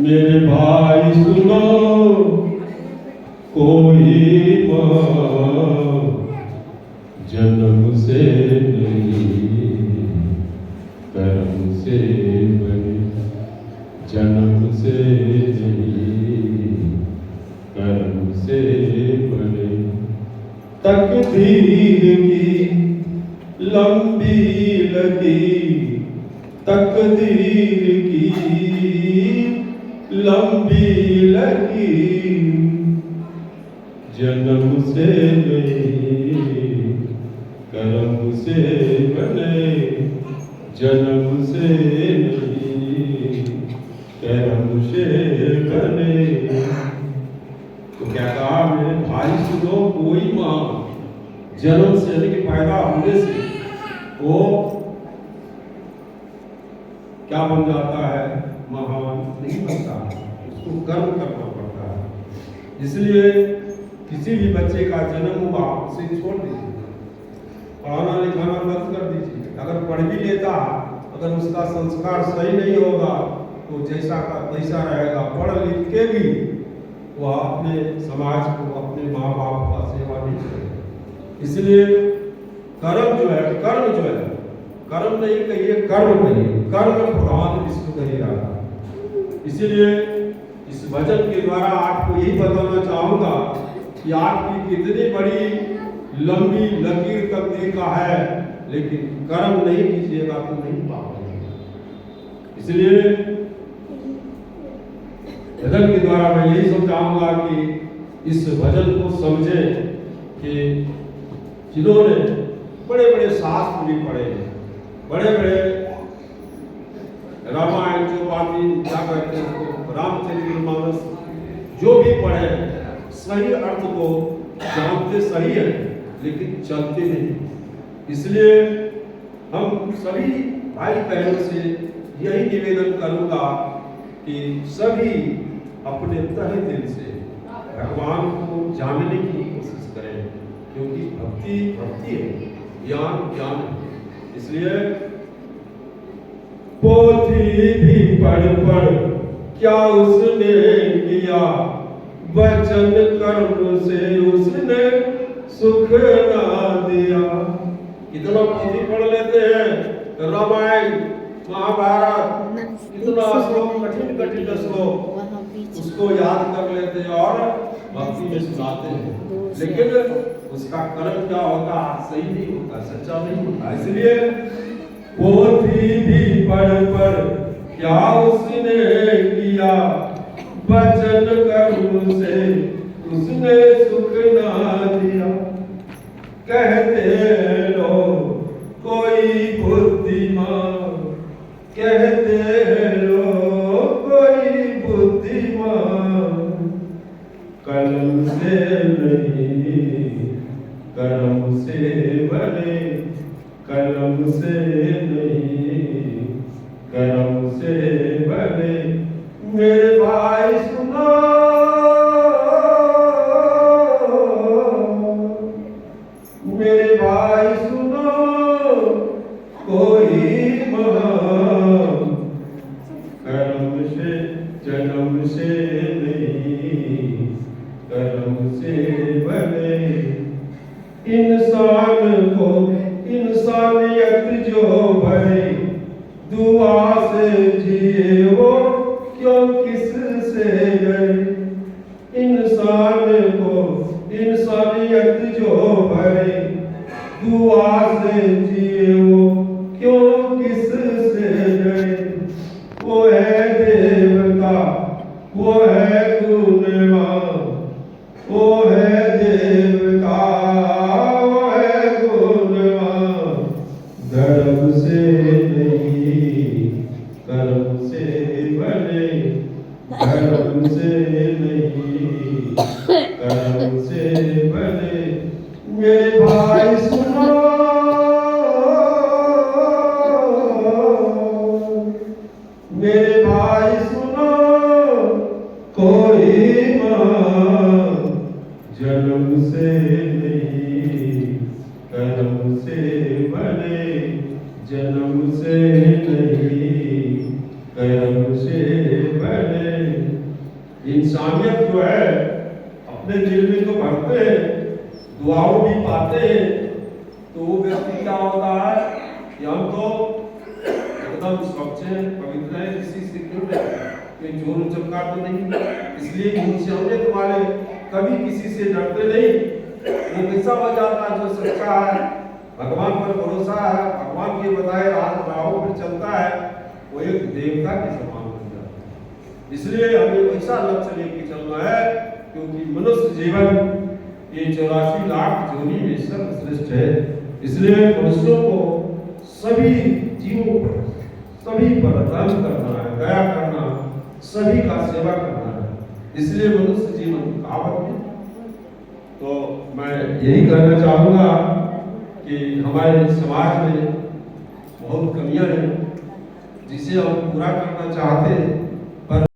मेरे भाई सुनो, कोई माँ जन्म से नहीं कर्म से बने, जन्म से नहीं कर्म से बने। तकदीर की लंबी लगी, तकदीर की लंबी लगी, जन्म से नहीं कर्म से बने, जन्म से नहीं कर्म से बने। तो क्या कहा मेरे भाई सुनो, कोई माँ जन्म से यानी कि पैदा होने से वो क्या बन जाता है, महान नहीं बनता, उसको कर्म करना पड़ता है। इसलिए किसी भी बच्चे का जन्म हुआ उसे छोड़ दीजिए, पढ़ाना लिखाना बंद कर दीजिए। अगर पढ़ भी लेता, अगर उसका संस्कार सही नहीं होगा तो जैसा का तैसा रहेगा। पढ़ लिख के भी वह अपने समाज को, अपने माँ बाप का सेवा नहीं करेगा। इसलिए कर्म जो है, कर्म जो है, कर्म नहीं कहिए कर्म कहिए, कर्म प्रधान विश्व कही रहा। इसीलिए इस भजन के द्वारा आपको यही बताना चाहूंगा कि आपकी कितनी बड़ी लंबी लकीर तकदीर का है, लेकिन कर्म नहीं कीजिएगा तो नहीं पाओगे। इसलिए भजन के द्वारा मैं यही समझाऊंगा कि इस भजन को समझे कि जिन्होंने बड़े बड़े शास्त्र भी पढ़े, बड़े बड़े रामायण जो बाती क्या कहते हैं उसको, रामचरितमानस जो भी पढ़े, सही अर्थ को जानते सही है लेकिन चलते नहीं। इसलिए हम सभी भाई बहनों से यही निवेदन करूंगा कि सभी अपने तहे दिल से भगवान को जानने की कोशिश करें, क्योंकि भक्ति भक्ति है, ज्ञान ज्ञान है। इसलिए पोथी भी पढ़ पढ़ क्या उसने किया, वचन कर्म से उसने सुख ना दिया। कितना पोथी पढ़ लेते हैं, रामायण महाभारत, इतना श्लोक, कठिन कठिन श्लोक उसको याद कर लेते हैं और भक्ति में सुनाते हैं, लेकिन उसका कर्म क्या होता, सही नहीं होता, सच्चा नहीं होता। इसलिए पोथी भी पढ़ पढ़ क्या उसने किया, वचन कर्म से उसने सुख ना दिया। कहते लोग कोई बुद्धिमान, कहते लोग कोई बुद्धिमान, कलम से नहीं कर्म से बने, कलम से नहीं कर्म से बने। मेरे भाई सुनो, मेरे भाई सुनो, कोई महान कर्म से जन्म से नहीं कर्म से बने। इंसान को इंसानियत जो भरे, दुआ से जिए वो क्यों किस से गए। इंसान को इंसानियत जो भरे, दुआ से जिए वो क्यों किस से गए। वो है देवता, वो है गुणवान, वो है देवता, वो है गुणवान, धर्म से नहीं कर्म से बने, धर्म से नहीं कर्म से बने। मेरे भाई सुनो, से नहीं कर्म से पहले। इंसानियत जो है अपने दिल में तो भरते हैं, दुआओं भी पाते हैं, तो वो व्यक्ति क्या होता है कि हम तो एकदम स्वच्छ है, पवित्र है, किसी से क्यों है, कोई चोर चक्का तो नहीं। इसलिए इंसानियत वाले कभी किसी से डरते नहीं। वो कैसा हो जाता है जो सच्चा है, भगवान पर भरोसा है, भगवान के बताए राहों पर चलता है, वो एक देवता के समान बन जाता है। इसलिए हमें ऐसा लक्ष्य लेके चलना है, क्योंकि मनुष्य जीवन ये 84 लाख जोनी में सर्वश्रेष्ठ है। इसलिए मनुष्यों को सभी जीवों पर, सभी पर रहम करना है, दया करना, सभी का सेवा करना है। इसलिए मनुष्य जीवन कहावत है। तो मैं यही कहना चाहूँगा कि हमारे समाज में बहुत कमियां हैं जिसे हम पूरा करना चाहते हैं, पर